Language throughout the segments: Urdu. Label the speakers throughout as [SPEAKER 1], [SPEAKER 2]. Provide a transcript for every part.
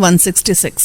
[SPEAKER 1] 166।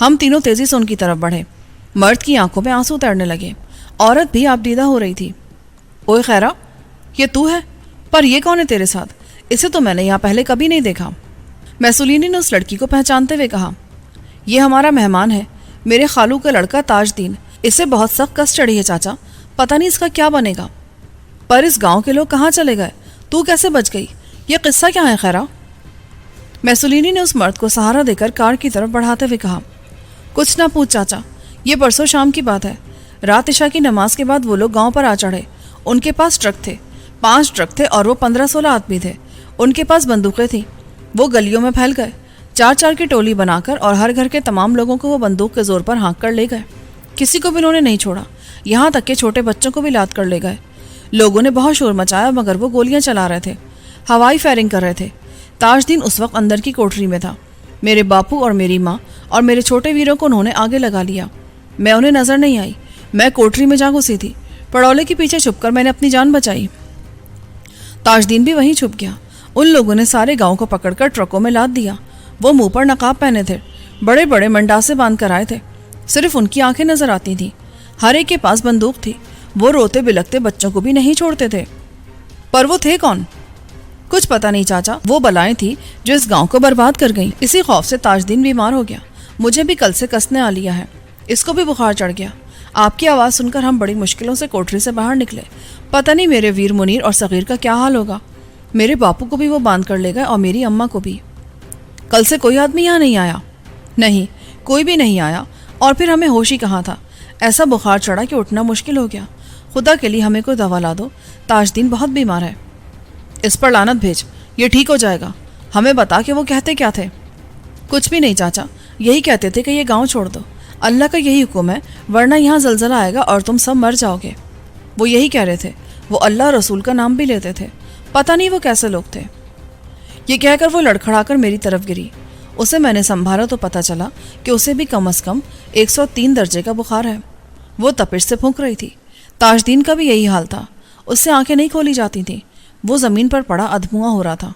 [SPEAKER 1] ہم تینوں تیزی سے ان کی طرف بڑھے۔ مرد کی آنکھوں میں آنسو تیرنے لگے، عورت بھی آبدیدہ ہو رہی تھی۔ اوئے خیرہ، یہ تو ہے؟ پر یہ کون ہے تیرے ساتھ؟ اسے تو میں نے یہاں پہلے کبھی نہیں دیکھا۔ میسولینی نے اس لڑکی کو پہچانتے ہوئے کہا، یہ ہمارا مہمان ہے، میرے خالو کا لڑکا تاج دین۔ اسے بہت سخت کس چڑھی ہے چاچا، پتہ نہیں اس کا کیا بنے گا۔ پر اس گاؤں کے لوگ کہاں چلے گئے؟ تو کیسے بچ گئی؟ یہ قصہ کیا ہے خیرہ؟ میسولینی نے اس مرد کو سہارا دے کر کار کی طرف بڑھاتے ہوئے کہا، کچھ نہ پوچھ چاچا، یہ پرسوں شام کی بات ہے۔ رات عشاء کی نماز کے بعد وہ لوگ گاؤں پر آ چڑھے۔ ان کے پاس ٹرک تھے، 5 ٹرک تھے اور وہ 15-16 آدمی تھے۔ ان کے پاس بندوقیں تھیں۔ وہ گلیوں میں پھیل گئے، 4-4 کی ٹولی بنا کر، اور ہر گھر کے تمام لوگوں کو وہ بندوق کے زور پر ہانک کر لے گئے۔ کسی کو بھی انہوں نے نہیں چھوڑا، یہاں تک کہ چھوٹے بچوں کو بھی لاد کر لے گئے۔ لوگوں نے بہت شور مچایا مگر وہ گولیاں چلا رہے تھے، ہوائی فائرنگ کر رہے تھے۔ تاج دین اس وقت اندر کی کوٹری میں تھا۔ میرے باپو اور میری ماں اور میرے چھوٹے ویروں کو انہوں نے آگے لگا لیا۔ میں انہیں نظر نہیں آئی، میں کوٹری میں جا گھسی تھی۔ پڑولے کے پیچھے چھپ کر میں نے اپنی جان بچائی۔ تاج دین بھی وہیں چھپ گیا۔ ان لوگوں نے سارے گاؤں کو پکڑ کر ٹرکوں میں لاد دیا۔ وہ منہ پر نقاب پہنے تھے، بڑے بڑے منڈاسے باندھ کر آئے تھے، صرف ان کی آنکھیں نظر آتی تھیں۔ ہر ایک کے پاس بندوق تھی۔ وہ روتے بلکتے بچوں کو بھی نہیں چھوڑتے تھے۔ پر وہ تھے کون؟ کچھ پتہ نہیں چاچا، وہ بلائیں تھی جو اس گاؤں کو برباد کر گئیں۔ اسی خوف سے تاج دین بیمار ہو گیا۔ مجھے بھی کل سے کسنے آ لیا ہے، اس کو بھی بخار چڑھ گیا۔ آپ کی آواز سن کر ہم بڑی مشکلوں سے کوٹری سے باہر نکلے۔ پتہ نہیں میرے ویر منیر اور صغیر کا کیا حال ہوگا۔ میرے باپو کو بھی وہ باندھ کر لے گئے اور میری اماں کو بھی۔ کل سے کوئی آدمی یہاں نہیں آیا؟ نہیں، کوئی بھی نہیں آیا۔ اور پھر ہمیں ہوش ہی کہاں تھا، ایسا بخار چڑھا کہ اٹھنا مشکل ہو گیا۔ خدا کے لیے ہمیں کوئی دوا لا دو، تاج دین بہت بیمار ہے۔ اس پر لعنت بھیج، یہ ٹھیک ہو جائے گا۔ ہمیں بتا کہ وہ کہتے کیا تھے۔ کچھ بھی نہیں چاچا، یہی کہتے تھے کہ یہ گاؤں چھوڑ دو، اللہ کا یہی حکم ہے، ورنہ یہاں زلزلہ آئے گا اور تم سب مر جاؤ گے۔ وہ یہی کہہ رہے تھے۔ وہ اللہ رسول کا نام بھی لیتے تھے۔ پتہ نہیں وہ کیسے لوگ تھے۔ یہ کہہ کر وہ لڑکھڑا کر میری طرف گری۔ اسے میں نے سنبھالا تو پتہ چلا کہ اسے بھی کم از کم 103 درجے کا بخار ہے۔ وہ تپش سے پھونک رہی تھی۔ تاج دین کا بھی یہی حال تھا، اس سے آنکھیں نہیں کھولی جاتی تھیں۔ وہ زمین پر پڑا ادھموا ہو رہا تھا۔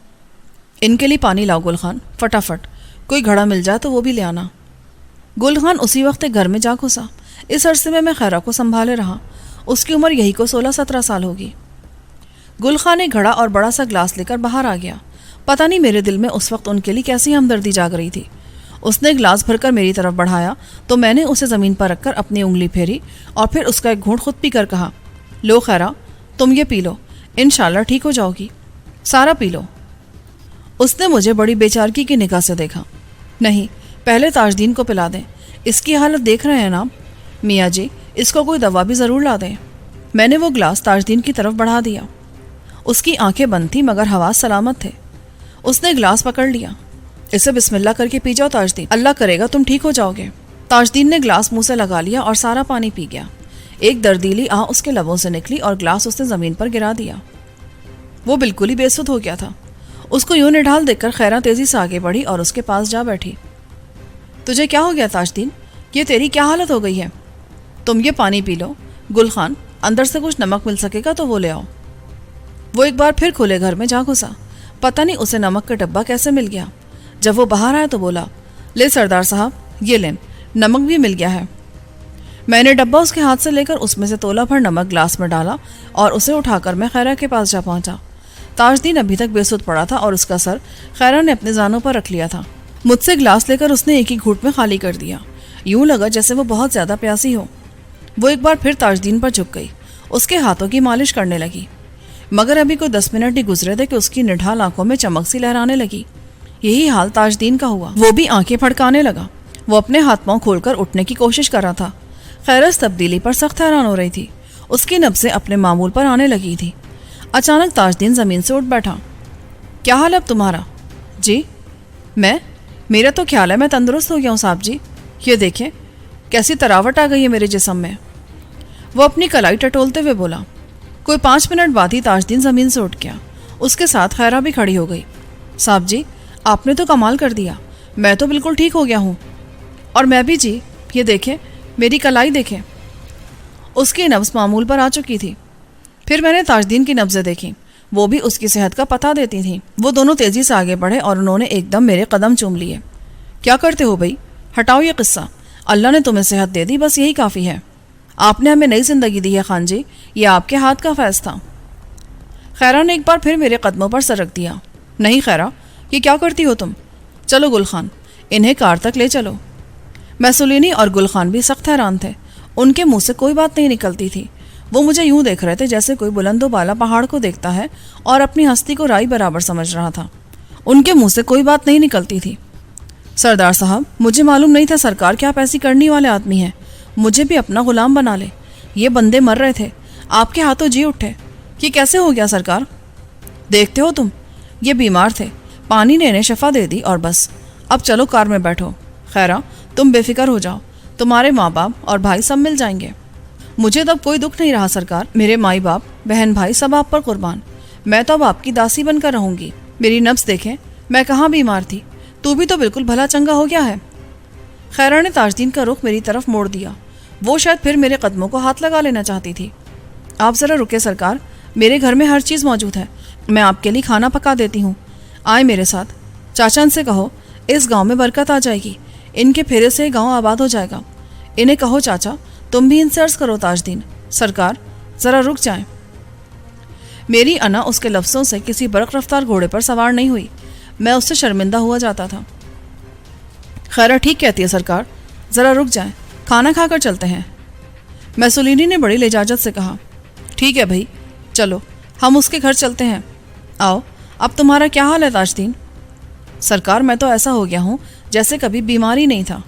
[SPEAKER 1] ان کے لیے پانی لاؤ گل خان، فٹافٹ، کوئی گھڑا مل جائے تو وہ بھی لے آنا۔ گل خان اسی وقت گھر میں جا گھسا۔ اس عرصے میں خیرہ کو سنبھالے رہا۔ اس کی عمر یہی کو 16-17 سال ہوگی۔ گل خان ایک گھڑا اور بڑا سا گلاس لے کر باہر آ گیا۔ پتہ نہیں میرے دل میں اس وقت ان کے لیے کیسی ہمدردی جاگ رہی تھی۔ اس نے گلاس بھر کر میری طرف بڑھایا تو میں نے اسے زمین پر رکھ کر اپنی انگلی پھیری اور پھر اس کا ایک گھونٹ خود پی کر کہا، لو خیرہ، تم یہ پی لو، انشاءاللہ ٹھیک ہو جاؤ گی، سارا پی لو۔ اس نے مجھے بڑی بیچارگی کی نگاہ سے دیکھا۔ نہیں، پہلے تاج دین کو پلا دیں، اس کی حالت دیکھ رہے ہیں نا میاں جی، اس کو کوئی دوا بھی ضرور لا دیں۔ میں نے وہ گلاس تاج دین کی طرف بڑھا دیا۔ اس کی آنکھیں بند تھیں مگر حواس سلامت تھے۔ اس نے گلاس پکڑ لیا۔ اسے بسم اللہ کر کے پی جاؤ تاج دین، اللہ کرے گا تم ٹھیک ہو جاؤ گے۔ تاج دین نے گلاس منہ سے لگا لیا اور سارا پانی پی گیا۔ ایک دردیلی آہ اس کے لبوں سے نکلی اور گلاس اس نے زمین پر گرا دیا۔ وہ بالکل ہی بے سدھ ہو گیا تھا۔ اس کو یوں نڈھال دیکھ کر خیرہ تیزی سے آگے بڑھی اور اس کے پاس جا بیٹھی۔ تجھے کیا ہو گیا تاج دین؟ یہ تیری کیا حالت ہو گئی ہے؟ تم یہ پانی پی لو۔ گل خان، اندر سے کچھ نمک مل سکے گا تو وہ لے آؤ۔ وہ ایک بار پھر کھلے گھر میں جا گھسا۔ پتہ نہیں اسے نمک کا ڈبہ کیسے مل گیا۔ جب وہ باہر آیا تو بولا، لے سردار صاحب، یہ لیں، نمک بھی مل گیا ہے۔ میں نے ڈبہ اس کے ہاتھ سے لے کر اس میں سے تولا بھر نمک گلاس میں ڈالا اور اسے اٹھا کر میں خیرہ کے پاس جا پہنچا۔ تاج دین ابھی تک بے سدھ پڑا تھا اور اس کا سر خیرہ نے اپنے زانوں پر رکھ لیا تھا۔ مجھ سے گلاس لے کر اس نے ایک ہی گھونٹ میں خالی کر دیا۔ یوں لگا جیسے وہ بہت زیادہ پیاسی ہو۔ وہ ایک بار پھر تاج دین پر جھک گئی، اس کے ہاتھوں کی مالش کرنے لگی۔ مگر ابھی کوئی 10 منٹ ہی گزرے تھے کہ اس کی نڈھال آنکھوں میں چمک سی لہرانے لگی۔ یہی حال تاج دین کا ہوا، وہ بھی آنکھیں پھڑکانے لگا۔ وہ اپنے ہاتھ پاؤں کھول کر اٹھنے کی کوشش کر رہا تھا۔ خیرہ اس تبدیلی پر سخت حیران ہو رہی تھی۔ اس کی نبضیں اپنے معمول پر آنے لگی تھی۔ اچانک تاج دین زمین سے اٹھ بیٹھا۔ کیا حال ہے اب تمہارا؟ جی میرا تو خیال ہے میں تندرست ہو گیا ہوں صاحب جی، یہ دیکھیں کیسی تراوٹ آ گئی ہے میرے جسم میں۔ وہ اپنی کلائی ٹٹولتے ہوئے بولا۔ کوئی 5 منٹ بعد ہی تاج دین زمین سے اٹھ گیا۔ اس کے ساتھ خیرہ بھی کھڑی ہو گئی۔ صاحب جی، آپ نے تو کمال کر دیا، میں تو بالکل ٹھیک ہو گیا ہوں۔ اور میں بھی جی، یہ دیکھیں میری کلائی دیکھیں۔ اس کی نبض معمول پر آ چکی تھی۔ پھر میں نے تاج دین کی نبضیں دیکھیں، وہ بھی اس کی صحت کا پتہ دیتی تھیں۔ وہ دونوں تیزی سے آگے بڑھے اور انہوں نے ایک دم میرے قدم چوم لیے۔ کیا کرتے ہو بھائی؟ ہٹاؤ یہ قصہ، اللہ نے تمہیں صحت دے دی، بس یہی کافی ہے۔ آپ نے ہمیں نئی زندگی دی ہے خان جی، یہ آپ کے ہاتھ کا فیض تھا۔ خیرہ نے ایک بار پھر میرے قدموں پر سر رکھ دیا۔ نہیں خیرہ، یہ کیا کرتی ہو تم؟ چلو گل خان، انہیں کار تک لے چلو۔ میسولینی اور گل خان بھی سخت حیران تھے، ان کے منہ سے کوئی بات نہیں نکلتی تھی۔ وہ مجھے یوں دیکھ رہے تھے جیسے کوئی بلند و بالا پہاڑ کو دیکھتا ہے اور اپنی ہستی کو رائی برابر سمجھ رہا تھا۔ ان کے منہ سے کوئی بات نہیں نکلتی تھی۔ سردار صاحب، مجھے معلوم نہیں تھا سرکار کیا ایسی کرنی والے آدمی ہیں، مجھے بھی اپنا غلام بنا لے۔ یہ بندے مر رہے تھے، آپ کے ہاتھوں جی اٹھے۔ یہ کیسے ہو گیا سرکار؟ دیکھتے ہو تم، یہ بیمار تھے، پانی نے انہیں شفا دے دی اور بس۔ اب چلو کار میں بیٹھو۔ خیرہ، تم بے فکر ہو جاؤ، تمہارے ماں باپ اور بھائی سب مل جائیں گے۔ مجھے تو اب کوئی دکھ نہیں رہا سرکار، میرے مائی باپ بہن بھائی سب آپ پر قربان۔ میں تو اب آپ کی داسی بن کر رہوں گی۔ میری نبض دیکھیں، میں کہاں بیمار تھی، تو بھی تو بالکل بھلا چنگا ہو گیا ہے۔ خیرہ نے تاجدین کا رخ میری طرف موڑ دیا، وہ شاید پھر میرے قدموں کو ہاتھ لگا لینا چاہتی تھی۔ آپ ذرا رکے سرکار، میرے گھر میں ہر چیز موجود ہے، میں آپ کے لیے کھانا پکا دیتی ہوں، آئے میرے ساتھ۔ چاچا ان سے کہو اس گاؤں میں برکت آ جائے گی، ان کے پھیرے سے گاؤں آباد ہو جائے گا۔ انہیں کہو چاچا، تم بھی ان سے عرض کرو تاجدین سرکار ذرا رک جائیں۔ میری انا اس کے لفظوں سے کسی برق رفتار گھوڑے پر سوار نہیں ہوئی، میں اس سے شرمندہ ہوا جاتا تھا۔ خیرہ ٹھیک کہتی ہے سرکار، ذرا رک جائیں، کھانا کھا کر چلتے ہیں۔ میسولینی نے بڑی لجاجت سے کہا۔ ٹھیک ہے بھائی، چلو ہم اس کے گھر چلتے ہیں۔ آؤ، اب تمہارا کیا حال ہے تاجدین؟ سرکار میں تو ایسا ہو گیا ہوں جیسے کبھی بیماری نہیں تھا،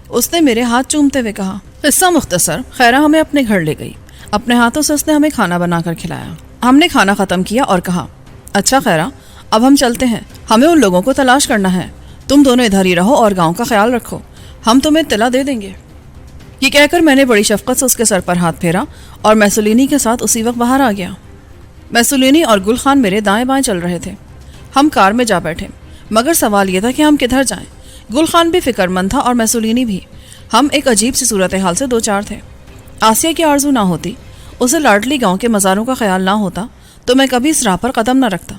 [SPEAKER 1] اس نے میرے ہاتھ چومتے ہوئے کہا۔ قصہ مختصر، خیرہ ہمیں اپنے گھر لے گئی، اپنے ہاتھوں سے اس نے ہمیں کھانا بنا کر کھلایا۔ ہم نے کھانا ختم کیا اور کہا، اچھا خیرہ، اب ہم چلتے ہیں، ہمیں ان لوگوں کو تلاش کرنا ہے، تم دونوں ادھر ہی رہو اور گاؤں کا خیال رکھو، ہم تمہیں اطلاع دے دیں گے۔ یہ کہہ کر میں نے بڑی شفقت سے اس کے سر پر ہاتھ پھیرا اور میسولینی کے ساتھ اسی وقت باہر آ گیا۔ میسولینی اور گل خان میرے دائیں بائیں چل رہے تھے۔ ہم کار میں جا بیٹھے، مگر سوال یہ تھا کہ ہم کدھر جائیں۔ گل خان بھی فکر مند تھا اور میسولینی بھی۔ ہم ایک عجیب سی صورتحال سے دو چار تھے۔ آسیہ کی آرزو نہ ہوتی، اسے لاڈلی گاؤں کے مزاروں کا خیال نہ ہوتا، تو میں کبھی اس راہ پر قدم نہ رکھتا۔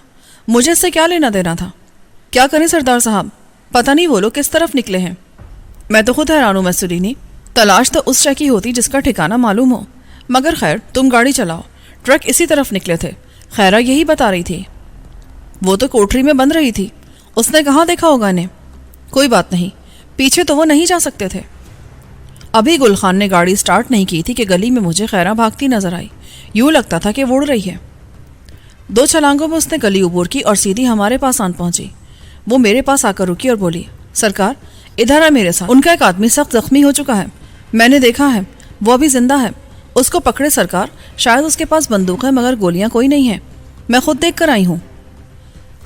[SPEAKER 1] مجھے اس سے کیا لینا دینا تھا؟ کیا کریں سردار صاحب، پتہ نہیں وہ لوگ کس طرف نکلے ہیں۔ میں تو خود حیران ہوں میسولینی، تلاش تو اس شے کی ہوتی جس کا ٹھکانہ معلوم ہو، مگر خیر تم گاڑی چلاؤ، ٹرک اسی طرف نکلے تھے، خیرہ یہی بتا رہی تھی۔ وہ تو کوٹری میں بند رہی تھی، اس نے کہاں دیکھا ہوگا انہیں؟ کوئی بات نہیں، پیچھے تو وہ نہیں جا سکتے تھے۔ ابھی گل خان نے گاڑی سٹارٹ نہیں کی تھی کہ گلی میں مجھے خیرہ بھاگتی نظر آئی، یوں لگتا تھا کہ وہ اڑ رہی ہے۔ دو چھلانگوں میں اس نے گلی عبور کی اور سیدھی ہمارے پاس آن پہنچی۔ وہ میرے پاس آ کر رکی اور بولی، سرکار ادھر ہے میرے ساتھ، ان کا ایک آدمی سخت زخمی ہو چکا ہے، میں نے دیکھا ہے، وہ ابھی زندہ ہے، اس کو پکڑے سرکار، شاید اس کے پاس بندوق ہے مگر گولیاں کوئی نہیں ہیں، میں خود دیکھ کر آئی ہوں۔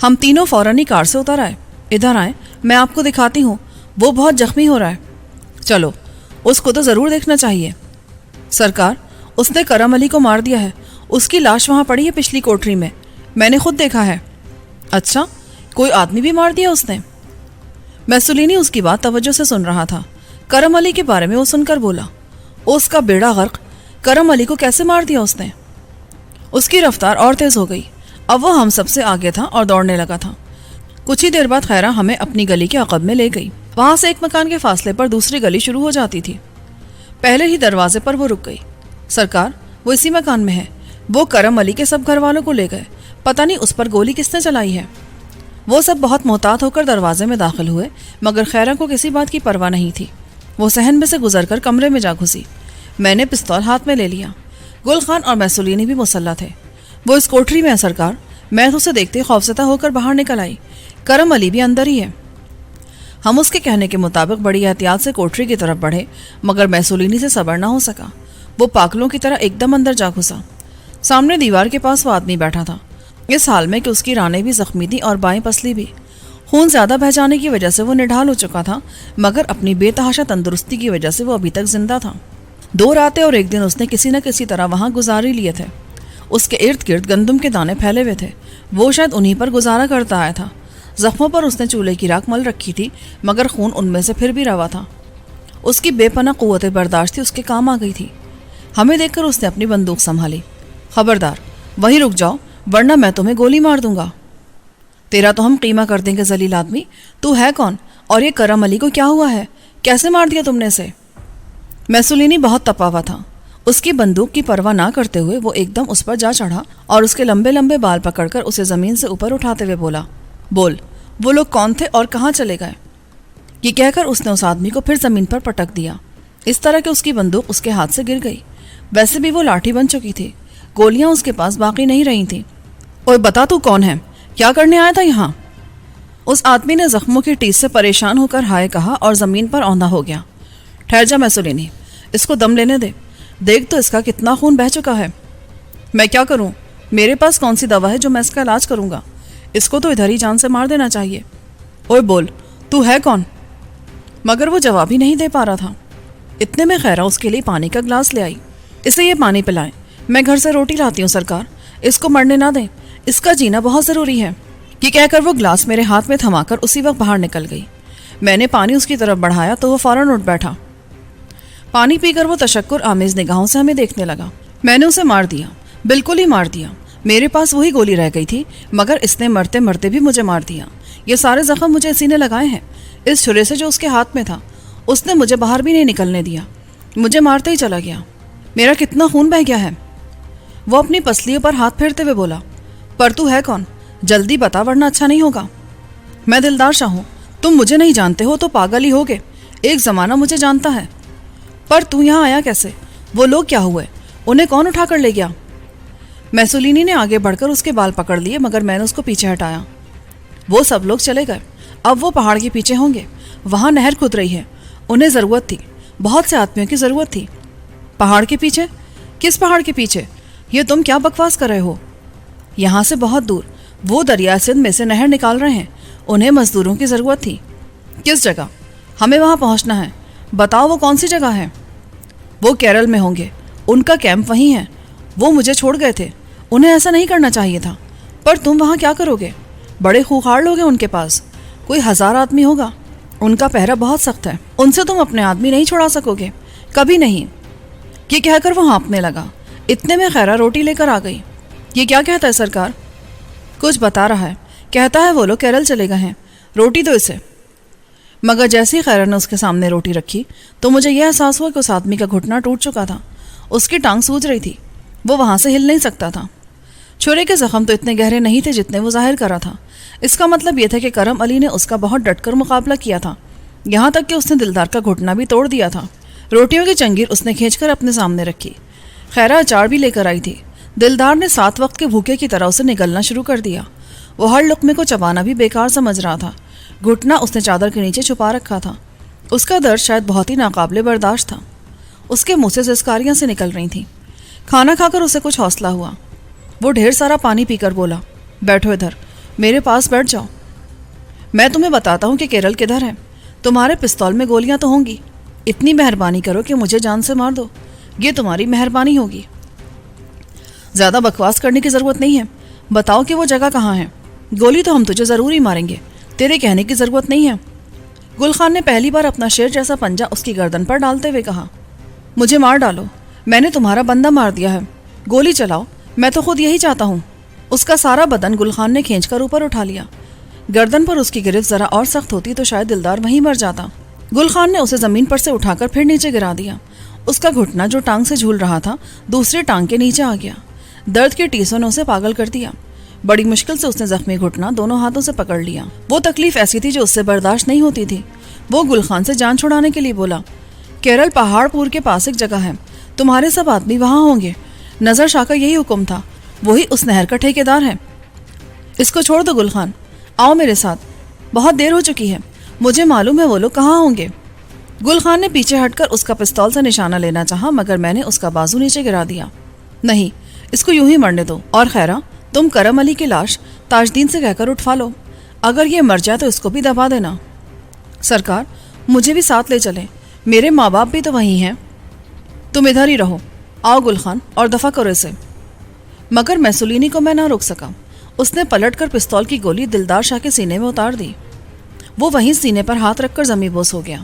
[SPEAKER 1] ہم تینوں فوراً ہی کار سے اتر آئے۔ ادھر آئیں، میں آپ کو دکھاتی ہوں، وہ بہت زخمی ہو رہا ہے۔ چلو، اس کو تو ضرور دیکھنا چاہیے۔ سرکار، اس نے کرم علی کو مار دیا ہے، اس کی لاش وہاں پڑی ہے پچھلی کوٹری میں نے خود دیکھا ہے۔ اچھا، کوئی آدمی بھی مار دیا اس نے؟ میسولینی اس کی بات توجہ سے سن رہا تھا۔ کرم علی کے بارے میں وہ سن کر بولا، اس کا بیڑا غرق، کرم علی کو کیسے مار دیا اس نے؟ اس کی رفتار اور تیز ہو گئی، اب وہ ہم سب سے آگے تھا اور دوڑنے لگا تھا۔ کچھ ہی دیر بعد خیرہ ہمیں اپنی گلی کے عقب میں لے گئی، وہاں سے ایک مکان کے فاصلے پر دوسری گلی شروع ہو جاتی تھی۔ پہلے ہی دروازے پر وہ رک گئی۔ سرکار، وہ اسی مکان میں ہے، وہ کرم علی کے سب گھر والوں کو لے گئے، پتہ نہیں اس پر گولی کس نے چلائی ہے۔ وہ سب بہت محتاط ہو کر دروازے میں داخل ہوئے، مگر خیرہ کو کسی بات کی پرواہ نہیں تھی۔ وہ صحن میں سے گزر کر کمرے میں جا گھسی۔ میں نے پستول ہاتھ میں لے لیا۔ گل خان اور میسولینی بھی مسلح تھے۔ وہ اس کوٹری میں ہے سرکار، میں تو اسے دیکھتے خوفزدہ ہو کر باہر نکل آئی، کرم علی بھی اندر ہی ہے۔ ہم اس کے کہنے کے مطابق بڑی احتیاط سے کوٹری کی طرف بڑھے، مگر میسولینی سے صبر نہ ہو سکا، وہ پاگلوں کی طرح ایک دم اندر جا گھسا۔ سامنے دیوار کے پاس وہ آدمی بیٹھا تھا، اس حال میں کہ اس کی رانیں بھی زخمی تھیں اور بائیں پسلی بھی۔ خون زیادہ بہہ جانے کی وجہ سے وہ نڈھال ہو چکا تھا، مگر اپنی بے تحاشا تندرستی کی وجہ سے وہ ابھی تک زندہ تھا۔ 2 راتیں اور 1 دن اس نے کسی نہ کسی طرح وہاں گزار ہی لیے تھے۔ اس کے ارد گرد گندم کے دانے پھیلے ہوئے تھے، وہ شاید انہی پر گزارا کرتا آیا تھا۔ زخموں پر اس نے چولہے کی راکھ مل رکھی تھی، مگر خون ان میں سے پھر بھی روا تھا۔ اس کی بے پناہ قوت برداشت اس کے کام آ گئی تھی۔ ہمیں دیکھ کر اس نے اپنی بندوق سنبھالی۔ خبردار، وہیں رک جاؤ ورنہ میں تمہیں گولی مار دوں گا۔ تیرا تو ہم قیمہ کر دیں گے ذلیل آدمی، تو ہے کون اور یہ کرم علی کو کیا ہوا ہے؟ کیسے مار دیا تم نے اسے؟ میسولینی بہت تپا ہوا تھا. اس کی بندوق کی پرواہ نہ کرتے ہوئے وہ ایک دم اس پر جا چڑھا اور اس کے لمبے لمبے بال پکڑ کر اسے زمین سے اوپر اٹھاتے ہوئے بولا, بول, وہ لوگ کون تھے اور کہاں چلے گئے؟ یہ کہہ کر اس نے اس آدمی کو پھر زمین پر پٹک دیا, اس طرح کہ اس کی بندوق اس کے ہاتھ سے گر گئی. ویسے بھی وہ لاٹھی بن چکی تھی, گولیاں اس کے پاس باقی نہیں رہی تھیں. اوے بتا تو کون ہے, کیا کرنے آیا تھا یہاں؟ اس آدمی نے زخموں کی ٹیس سے پریشان ہو کر ہائے کہا اور زمین پر اوندا ہو گیا. ٹھہر جا میسولینی, اس کو دم لینے دے, دیکھ تو اس کا کتنا خون بہہ چکا ہے. میں کیا کروں, میرے پاس کون سی دوا ہے جو میں اس کا علاج کروں گا؟ اس کو تو ادھر ہی جان سے مار دینا چاہیے. اوے بول, تو ہے کون؟ مگر وہ جواب ہی نہیں دے پا رہا تھا. اتنے میں خیرہ اس کے لیے پانی کا گلاس لے آئی. اسے یہ پانی پلائیں, میں گھر سے روٹی لاتی ہوں سرکار, اس کو مرنے نہ دیں, اس کا جینا بہت ضروری ہے. یہ کہہ کر وہ گلاس میرے ہاتھ میں تھما کر اسی وقت باہر نکل گئی. میں نے پانی اس کی طرف بڑھایا تو وہ فوراً اٹھ بیٹھا. پانی پی کر وہ تشکر آمیز نگاہوں سے ہمیں دیکھنے لگا. میں نے اسے مار دیا, بالکل ہی مار دیا. میرے پاس وہی گولی رہ گئی تھی, مگر اس نے مرتے مرتے بھی مجھے مار دیا. یہ سارے زخم مجھے اسی نے لگائے ہیں, اس چھرے سے جو اس کے ہاتھ میں تھا. اس نے مجھے باہر بھی نہیں نکلنے دیا, مجھے مارتے ہی چلا گیا. میرا کتنا خون بہہ گیا ہے. وہ اپنی پسلیوں پر ہاتھ پھیرتے ہوئے بولا, پر تو ہے کون؟ جلدی بتا ورنہ اچھا نہیں ہوگا. میں دلدار شاہ ہوں, تم مجھے نہیں جانتے ہو تو پاگل ہی ہوگے. ایک زمانہ مجھے جانتا ہے. پر تو یہاں آیا کیسے؟ وہ لوگ کیا ہوئے؟ انہیں کون اٹھا کر لے گیا؟ میسولینی نے آگے بڑھ کر اس کے بال پکڑ لیے, مگر میں نے اس کو پیچھے ہٹایا. وہ سب لوگ چلے گئے, اب وہ پہاڑ کے پیچھے ہوں گے. وہاں نہر کھد رہی ہے, انہیں ضرورت تھی, بہت سے آدمیوں کی ضرورت تھی. پہاڑ کے پیچھے؟ کس پہاڑ کے پیچھے؟ یہ تم کیا بکواس کر رہے ہو؟ یہاں سے بہت دور, وہ دریا سندھ میں سے نہر نکال رہے ہیں, انہیں مزدوروں کی ضرورت تھی. کس جگہ؟ ہمیں وہاں پہنچنا ہے. بتاؤ وہ کون سی جگہ ہے؟ وہ کیرل میں ہوں گے, ان کا کیمپ وہیں ہے. وہ مجھے چھوڑ گئے تھے, انہیں ایسا نہیں کرنا چاہیے تھا. پر تم وہاں کیا کرو گے؟ بڑے خوخار لوگ ہیں ان کے پاس, کوئی 1000 آدمی ہوگا. ان کا پہرا بہت سخت ہے, ان سے تم اپنے آدمی نہیں چھڑا سکو گے, کبھی نہیں. یہ کہہ کر وہ ہانپنے لگا. اتنے میں خیرہ روٹی لے کر آ گئی. یہ کیا کہتا ہے سرکار؟ کچھ بتا رہا ہے, کہتا ہے وہ لوگ کیرل چلے گئے ہیں, روٹی دو اسے. مگر جیسے ہی خیرہ نے اس کے سامنے روٹی رکھی تو مجھے یہ احساس ہوا کہ اس آدمی کا گھٹنا ٹوٹ چکا تھا, اس کی ٹانگ سوج رہی تھی, وہ وہاں سے ہل نہیں سکتا تھا. چھرے کے زخم تو اتنے گہرے نہیں تھے جتنے وہ ظاہر کر رہا تھا. اس کا مطلب یہ تھا کہ کرم علی نے اس کا بہت ڈٹ کر مقابلہ کیا تھا, یہاں تک کہ اس نے دلدار کا گھٹنا بھی توڑ دیا تھا. روٹیوں کی چنگیر اس نے کھینچ کر اپنے سامنے رکھی. خیرہ اچار بھی لے کر آئی تھی. دلدار نے 7 وقت کے بھوکے کی طرح اسے نگلنا شروع کر دیا. وہ ہر لقمے کو چبانا بھی بیکار سمجھ رہا تھا. گھٹنا اس نے چادر کے نیچے چھپا رکھا تھا. اس کا درد شاید بہت ہی ناقابل برداشت تھا. اس کے منہ سے زسکاریاں سے نکل رہی تھیں. کھانا کھا کر اسے کچھ حوصلہ ہوا. وہ ڈھیر سارا پانی پی کر بولا, بیٹھو ادھر, میرے پاس بیٹھ جاؤ. میں تمہیں بتاتا ہوں کہ کیرل کدھر ہے. تمہارے پستول میں گولیاں تو ہوں گی. اتنی مہربانی کرو کہ مجھے جان سے مار دو, یہ تمہاری مہربانی ہوگی. زیادہ بکواس کرنے کی ضرورت نہیں ہے, بتاؤ کہ وہ جگہ کہاں ہے. گولی تو ہم تجھے ضرور ہی ماریں گے, تیرے کہنے کی ضرورت نہیں ہے. گل خان نے پہلی بار اپنا شیر جیسا پنجہ اس کی گردن پر ڈالتے ہوئے کہا, مجھے مار ڈالو, میں نے تمہارا بندہ مار دیا ہے, گولی چلاؤ, میں تو خود یہی چاہتا ہوں. اس کا سارا بدن گل خان نے کھینچ کر اوپر اٹھا لیا. گردن پر اس کی گرفت ذرا اور سخت ہوتی تو شاید دلدار وہیں مر جاتا. گل خان نے اسے زمین پر سے اٹھا کر پھر نیچے گرا دیا. اس کا گھٹنا جو ٹانگ سے جھول رہا تھا دوسری ٹانگ کے نیچے آ گیا. درد کی ٹیسوں نے اسے پاگل کر دیا. بڑی مشکل سے اس نے زخمی گھٹنا دونوں ہاتھوں سے پکڑ لیا. وہ تکلیف ایسی تھی جو اس سے برداشت نہیں ہوتی تھی. وہ گل خان سے جان چھڑانے کے لیے بولا, کیرل پہاڑ پور کے پاس ایک جگہ ہے, تمہارے سب آدمی وہاں ہوں گے. نظر شاہ کا یہی حکم تھا, وہی اس نہر کا ٹھیکیدار ہے. اس کو چھوڑ دو گل خان, آؤ میرے ساتھ, بہت دیر ہو چکی ہے, مجھے معلوم ہے وہ لوگ کہاں ہوں گے. گل خان نے پیچھے ہٹ کر اس کا پستول سے نشانہ لینا چاہا, مگر میں نے اس کا بازو نیچے گرا دیا. نہیں, اس کو یوں ہی مرنے دو. اور خیرہ, تم کرم علی کی لاش تاجدین سے کہہ کر اٹھوا لو, اگر یہ مر جائے تو اس کو بھی دبا دینا. سرکار, مجھے بھی ساتھ لے چلیں, میرے ماں باپ بھی تو وہیں ہیں. تم ادھر ہی رہو, آؤ گل خان, اور دفع کرو اسے. مگر میسولینی کو میں نہ روک سکا. اس نے پلٹ کر پستول کی گولی دلدار شاہ کے سینے میں اتار دی. وہ وہیں سینے پر ہاتھ رکھ کر زمیں بوس ہو گیا.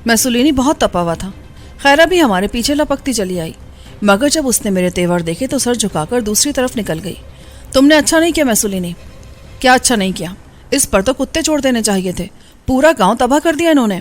[SPEAKER 1] میسولینی بہت تپا ہوا تھا. خیرہ بھی ہمارے پیچھے لپکتی چلی آئی, مگر جب اس نے میرے تیور دیکھے تو سر جھکا کر دوسری طرف نکل گئی. تم نے اچھا نہیں کیا میسولینی. کیا اچھا نہیں کیا؟ اس پر تو کتے چھوڑ دینے چاہیے تھے, پورا گاؤں تباہ کر دیا انہوں نے.